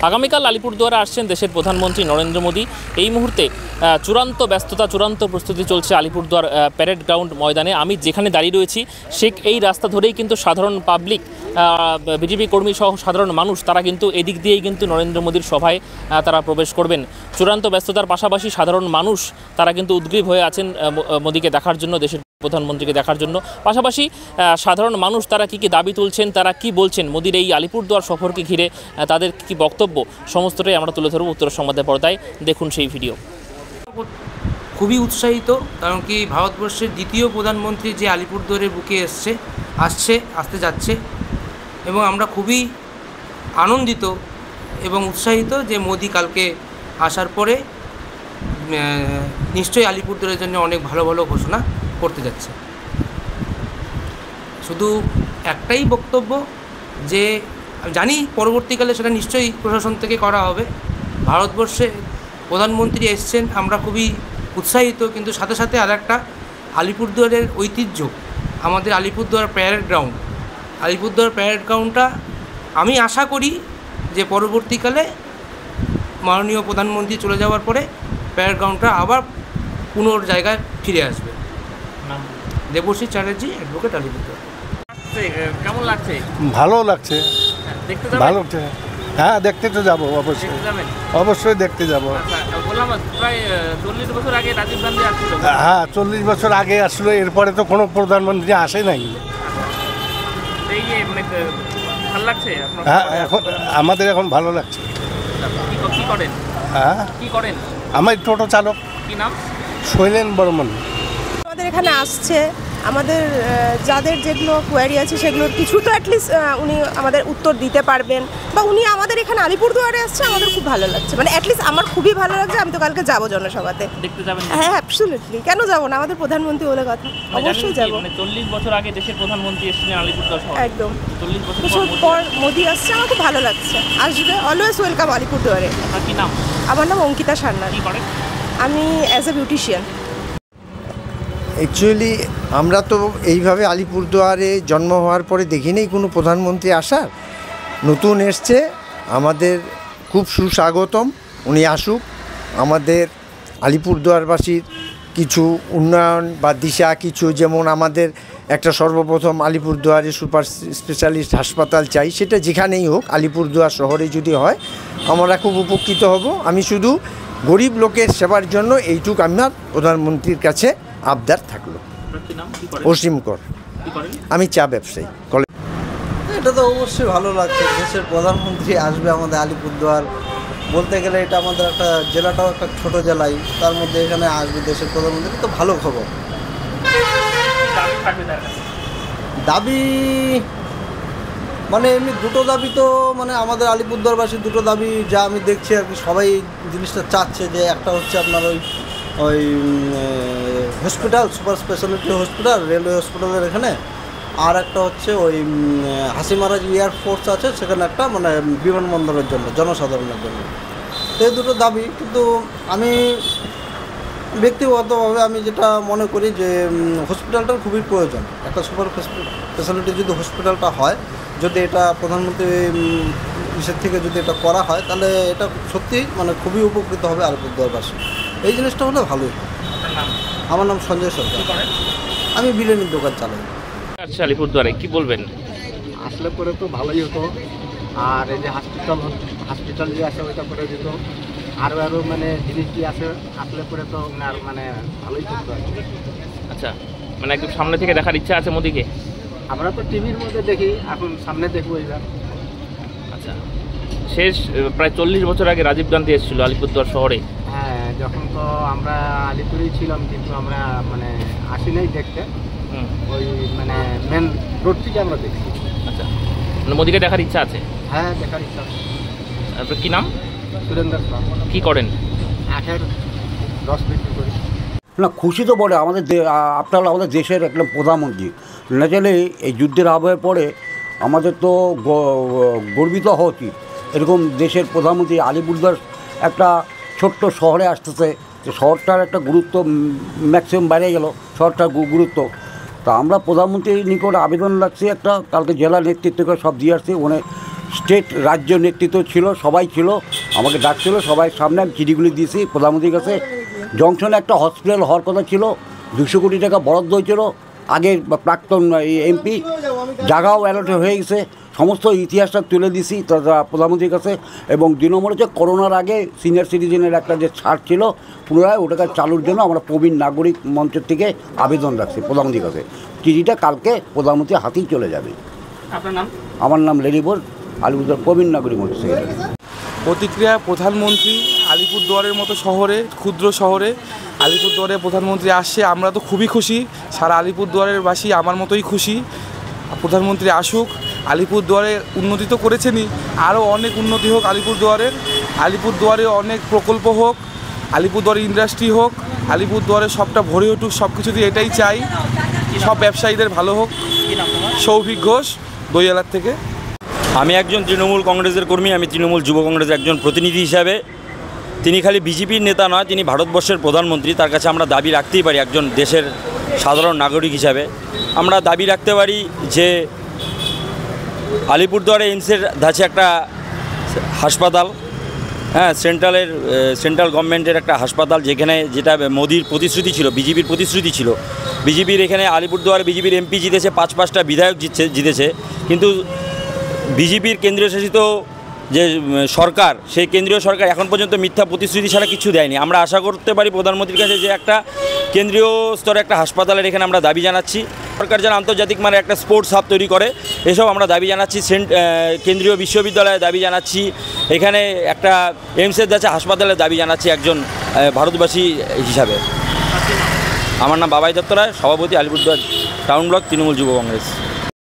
আগামীকাল আলিপুরদুয়ারে আসছেন দেশের প্রধানমন্ত্রী নরেন্দ্র মোদী। এই মুহূর্তে চূড়ান্ত ব্যস্ততা, চূড়ান্ত প্রস্তুতি চলছে আলিপুরদুয়ার প্যারেড গ্রাউন্ড ময়দানে। আমি যেখানে দাঁড়িয়ে রয়েছি এই রাস্তা ধরেই কিন্তু সাধারণ পাবলিক, বিজেপি কর্মী সহ সাধারণ মানুষ তারা কিন্তু এদিক দিয়েই কিন্তু নরেন্দ্র মোদীর সভায় তারা প্রবেশ করবেন। চূড়ান্ত ব্যস্ততার পাশাপাশি সাধারণ মানুষ তারা কিন্তু উদ্গ্রীব হয়ে আছেন মোদীকে দেখার জন্য, দেশের প্রধানমন্ত্রীকে দেখার জন্য। পাশাপাশি সাধারণ মানুষ তারা কি দাবি তুলছেন, তারা কি বলছেন মোদীর এই আলিপুরদুয়ার সফরকে ঘিরে, তাদের কি বক্তব্য, সমস্তটাই আমরা তুলে ধরব উত্তর সংবাদের পর্দায়। দেখুন সেই ভিডিও। খুবই উৎসাহিত, কারণ কি ভারতবর্ষের দ্বিতীয় প্রধানমন্ত্রী যে আলিপুরদুয়ারের বুকে আসতে যাচ্ছে, এবং আমরা খুবই আনন্দিত এবং উৎসাহিত যে মোদী কালকে আসার পরে নিশ্চয়ই আলিপুরদুয়ারের জন্য অনেক ভালো ভালো ঘোষণা করতে যাচ্ছে। শুধু একটাই বক্তব্য যে জানি পরবর্তীকালে সেটা নিশ্চয়ই প্রশাসন থেকে করা হবে। ভারতবর্ষে প্রধানমন্ত্রী এসছেন, আমরা খুবই উৎসাহিত, কিন্তু সাথে সাথে আর একটা আলিপুরদুয়ারের ঐতিহ্য, আমাদের আলিপুরদুয়ার প্যারেড গ্রাউন্ডটা আমি আশা করি যে পরবর্তীকালে মাননীয় প্রধানমন্ত্রী চলে যাওয়ার পরে প্যারেড গ্রাউন্ডটা আবার পুনর জায়গায় ফিরে আসবে। দেবশ্রী চ্যাটার্জি, অ্যাডভোকেট, আলিপুরদুয়ার। কেমন লাগছে? ভালো লাগছে, ভালো। হ্যাঁ, দেখতে তো যাবো, অবশ্যই দেখতে যাবো। প্রায় 40 বছর আগে রাজীব গান্ধী আসছিল। হ্যাঁ, 40 বছর আগে আসলো, এরপরে তো কোনো প্রধানমন্ত্রী আসে নাই। ভালো লাগছে? হ্যাঁ, এখন আমাদের এখন ভালো লাগছে। কি করেন? হ্যাঁ, কি করেন? আমার টোটো চালক। কি নাম? শৈলেন বর্মন। আমাদের এখানে আসছে, আমাদের যাদের যেগুলো কোয়ারি আছে সেগুলোর কিছু তো অ্যাটলিস্ট উনি আমাদের উত্তর দিতে পারবেন, বা উনি আমাদের এখানে আলিপুরদুয়ারে আসছে, আমাদের খুব ভালো লাগছে। মানে অ্যাটলিস্ট আমার খুবই ভালো লাগছে। আমি তো কালকে যাবো জনসভাতে। দেখতে যাবেন? হ্যাঁ, অ্যাবসলিউটলি, কেন যাবো না? আমাদের প্রধানমন্ত্রী বলে কথা, অবশ্যই যাবো। 40 বছর আগে দেশের প্রধানমন্ত্রী এসেছিলেন আলিপুরদুয়ার শহরে। একদম 40 বছর পর মোদী আসছে, আমার খুব ভালো লাগছে। আসবে, অলওয়েজ ওয়েলকাম আলিপুরদুয়ারে। আপনার কি নাম? আমার নাম অঙ্কিতা সান্যাল। কি করেন? আমি অ্যাজ এ বিউটিশিয়ান। অ্যাকচুয়ালি আমরা তো এইভাবে আলিপুরদুয়ারে জন্ম হওয়ার পরে দেখি নেই কোনো প্রধানমন্ত্রী আসার। নতুন এসছে, আমাদের খুব সুস্বাগতম, উনি আসুক। আমাদের আলিপুরদুয়ারবাসীর কিছু উন্নয়ন বা দিশা কিছু, যেমন আমাদের একটা সর্বপ্রথম আলিপুরদুয়ারে সুপার স্পেশালিস্ট হাসপাতাল চাই, সেটা যেখানেই হোক, আলিপুরদুয়ার শহরে যদি হয় আমরা খুব উপকৃত হব। আমি শুধু গরিব লোকের সেবার জন্য এইটুক আমার প্রধানমন্ত্রীর কাছে আবদার থাকলো। অসীম কর। আমি চা ব্যবসায়ী। এটা তো অবশ্যই ভালো লাগছে, দেশের প্রধানমন্ত্রী আসবে আমাদের আলিপুরদুয়ার। বলতে গেলে এটা আমাদের একটা জেলাটাও একটা ছোট জেলাই, তার মধ্যে এখানে আসবে দেশের প্রধানমন্ত্রী, তো ভালো খবর। দাবি মানে এমনি দুটো দাবি তো, মানে আমাদের আলিপুরদুয়ারবাসীর দুটো দাবি যা আমি দেখছি আর কি, সবাই জিনিসটা চাচ্ছে। যে একটা হচ্ছে আপনার ওই hospital, super speciality hospital, railway হসপিটালের এখানে, আর একটা হচ্ছে ওই হাসিমারা এয়ারফোর্স আছে সেখানে একটা, মানে বিমানবন্দরের জন্য, জনসাধারণের জন্য। তো এই দুটো দাবি, কিন্তু আমি ব্যক্তিগতভাবে আমি যেটা মনে করি যে হসপিটালটার খুবই প্রয়োজন। একটা সুপার স্পেশালিটি যদি হসপিটালটা হয়, যদি এটা প্রধানমন্ত্রী ইসের থেকে যদি এটা করা হয়, তাহলে এটা সত্যি মানে খুবই উপকৃত হবে আলিপুরদুয়ারবাসী। এই জিনিসটা হলে ভালোই। আমার নাম সঞ্জয় সরকার, আমি বিরিয়ানির দোকান চালাই। আচ্ছা, আলিপুরদুয়ারে কি বলবেন? আসলে পরে তো ভালোই হতো, আর এই যে হসপিটাল যে আছে ওইটা করে দিত, আরও মানে জিনিস কি আছে, আসলে পরে তো আর মানে ভালোই করতো। আচ্ছা, মানে একদম সামনে থেকে দেখার ইচ্ছা আছে মোদীকে? আমরা তো টিভির মধ্যে দেখি, এখন সামনে দেখবো এইবার। আচ্ছা, শেষ প্রায় 40 বছর আগে রাজীব গান্ধী এসেছিল আলিপুরদুয়ার শহরে। হ্যাঁ, যখন তো আমরা আলিপুরেই ছিলাম, কিন্তু আমরা মানে আসি নাই দেখতে, ওই মানে মেন রোড থেকে আমরা দেখছি। আচ্ছা, মানে মোদীকে দেখার ইচ্ছা আছে? হ্যাঁ, দেখার ইচ্ছা আছে। আপনার কি নাম? সুরেন্দ্র সাহা। কি করেন? আখের রস বিক্রি করি। না, খুশি তো বলে, আপনারা আমাদের দেশের একদম প্রধানমন্ত্রী। ন্যাচারালি এই যুদ্ধের আবহের পরে আমাদের তো গর্বিত হওয়া উচিত। এরকম দেশের প্রধানমন্ত্রী আলিপুরদুয়ার একটা ছোট্ট শহরে আসতেছে, যে শহরটার একটা গুরুত্ব ম্যাক্সিমাম বাইরে গেল, শহরটার গুরুত্ব। তা আমরা প্রধানমন্ত্রীর নিকট আবেদন রাখছি একটা, কালকে জেলা নেতৃত্বকে সব দিয়ে আসছি, স্টেট রাজ্য নেতৃত্ব ছিল, সবাই ছিল, আমাকে ডাকছিল, সবাই সামনে আমি চিঠিগুলি দিয়েছি প্রধানমন্ত্রীর কাছে। জংশনে একটা হসপিটাল হওয়ার কথা ছিল, 200 কোটি টাকা বরাদ্দ হয়েছিল আগের প্রাক্তন এমপি, জায়গাও অ্যালট হয়ে গেছে, সমস্ত ইতিহাসটা তুলে দিছি প্রধানমন্ত্রীর কাছে। এবং 2 নম্বর হচ্ছে করোনার আগে সিনিয়র সিটিজেনের একটা যে ছাড় ছিল পুনরায় ওটাকে চালুর জন্য আমরা প্রবীণ নাগরিক মঞ্চের থেকে আবেদন রাখছি প্রধানমন্ত্রীর কাছে। চিঠিটা কালকে প্রধানমন্ত্রীর হাতেই চলে যাবে। আপনার নাম? আমার নাম লেনিবোর, আলিপুরদুয়ার প্রবীণ নাগরিক মঞ্চ সেক্রেটারি। প্রতিক্রিয়া প্রধানমন্ত্রী আলিপুরদুয়ারের মতো শহরে, ক্ষুদ্র শহরে আলিপুরদুয়ারে প্রধানমন্ত্রী আসছে, আমরা তো খুবই খুশি। সারা আলিপুরদুয়ারের বাসী আমার মতোই খুশি। প্রধানমন্ত্রী আসুক, আলিপুরদুয়ারে উন্নতি তো করেছেনই, আরও অনেক উন্নতি হোক আলিপুরদুয়ারের। আলিপুরদুয়ারে অনেক প্রকল্প হোক, আলিপুরদুয়ারে ইন্ডাস্ট্রি হোক, আলিপুরদুয়ারে সবটা ভরে উঠুক, সব কিছুতে এটাই চাই। সব ব্যবসায়ীদের ভালো হোক। সৌভিক ঘোষ, দইয়ালার থেকে। আমি একজন তৃণমূল কংগ্রেসের কর্মী, আমি তৃণমূল যুব কংগ্রেসের একজন প্রতিনিধি হিসাবে। তিনি খালি বিজেপির নেতা নয়, তিনি ভারতবর্ষের প্রধানমন্ত্রী। তার কাছে আমরা দাবি রাখতেই পারি একজন দেশের সাধারণ নাগরিক হিসাবে। আমরা দাবি রাখতে পারি যে আলিপুরদুয়ারে এইমসের ধাঁচে একটা হাসপাতাল, সেন্ট্রাল গভর্নমেন্টের একটা হাসপাতাল, যেটা মোদির প্রতিশ্রুতি ছিল, বিজেপির প্রতিশ্রুতি ছিল। বিজেপির এখানে আলিপুরদুয়ারে বিজেপির এমপি জিতেছে, 5-5টা বিধায়ক জিতেছে, কিন্তু বিজেপির কেন্দ্রীয় শাসিত যে সরকার, সেই কেন্দ্রীয় সরকার এখন পর্যন্ত মিথ্যা প্রতিশ্রুতি ছাড়া কিছু দেয়নি। আমরা আশা করতে পারি প্রধানমন্ত্রীর কাছে যে একটা কেন্দ্রীয় স্তরে একটা হাসপাতালের এখানে আমরা দাবি জানাচ্ছি। সরকার যেন আন্তর্জাতিক মানের একটা স্পোর্টস হাব তৈরি করে, এসব আমরা দাবি জানাচ্ছি। কেন্দ্রীয় বিশ্ববিদ্যালয়ে দাবি জানাচ্ছি, এখানে একটা এইমসের কাছে হাসপাতালের দাবি জানাচ্ছি একজন ভারতবাসী হিসাবে। আমার নাম বাবাই দত্ত রায়, সভাপতি আলিপুরদুয়ার টাউন ব্লক তৃণমূল যুব কংগ্রেস।